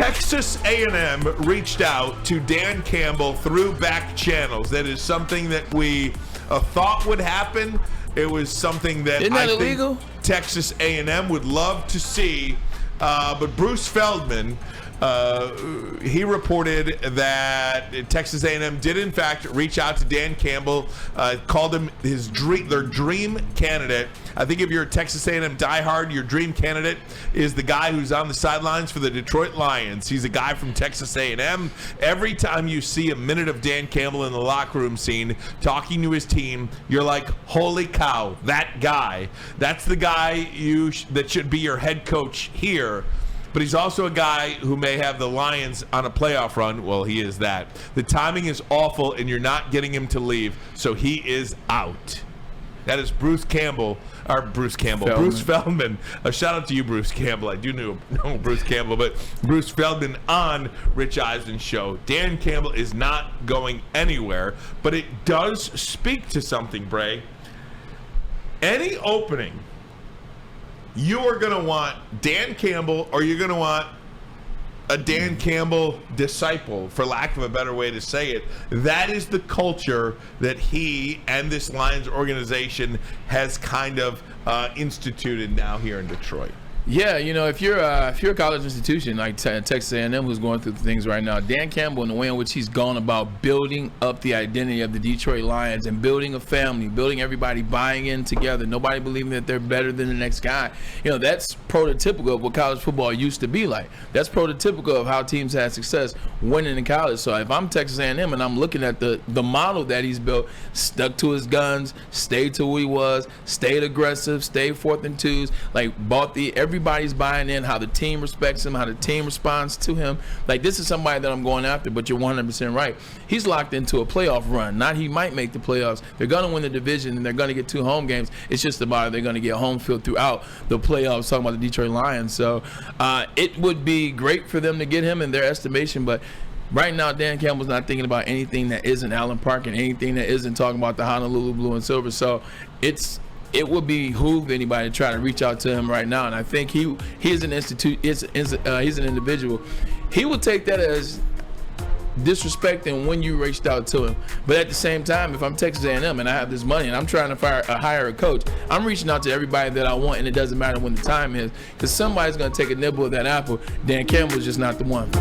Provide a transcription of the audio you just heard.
Texas A&M reached out to Dan Campbell through back channels. That is something that we thought would happen. It was something that Isn't that illegal? think Texas A&M would love to see. But Bruce Feldman, he reported that Texas A&M did in fact reach out to Dan Campbell, called him their dream candidate. I think if you're a Texas A&M diehard, your dream candidate is the guy who's on the sidelines for the Detroit Lions. He's a guy from Texas A&M. Every time you see a minute of Dan Campbell in the locker room scene talking to his team, you're like, holy cow, that guy. That's the guy that should be your head coach here. But he's also a guy who may have the Lions on a playoff run. Well, he is that. The timing is awful, and you're not getting him to leave, so he is out. That is Bruce Feldman. A shout out to you, Bruce Campbell. I do know Bruce Campbell, but Bruce Feldman on Rich Eisman's show. Dan Campbell is not going anywhere, but it does speak to something, Bray. Any opening, you are going to want Dan Campbell, or you're going to want a Dan Campbell disciple, for lack of a better way to say it. That is the culture that he and this Lions organization has kind of instituted now here in Detroit. Yeah, if you're a college institution like Texas A&M, who's going through things right now, Dan Campbell, and the way in which he's gone about building up the identity of the Detroit Lions and building a family, building everybody buying in together, nobody believing that they're better than the next guy. That's prototypical of what college football used to be like. That's prototypical of how teams had success winning in college. So if I'm Texas A&M and I'm looking at the model that he's built, stuck to his guns, stayed to who he was, stayed aggressive, stayed 4th and 2s, everybody's buying in, how the team respects him, how the team responds to him. This is somebody that I'm going after, but you're 100% right. He's locked into a playoff run. Not he might make the playoffs. They're going to win the division, and they're going to get 2 home games. It's just about they're going to get home field throughout the playoffs, talking about the Detroit Lions. So it would be great for them to get him in their estimation, but right now, Dan Campbell's not thinking about anything that isn't Allen Park and anything that isn't talking about the Honolulu Blue and Silver. So it would behoove anybody to try to reach out to him right now, and I think he's an individual. He would take that as disrespecting when you reached out to him. But at the same time, if I'm Texas A&M and I have this money and I'm trying to hire a coach, I'm reaching out to everybody that I want, and it doesn't matter when the time is, because somebody's going to take a nibble of that apple. Dan Campbell's just not the one.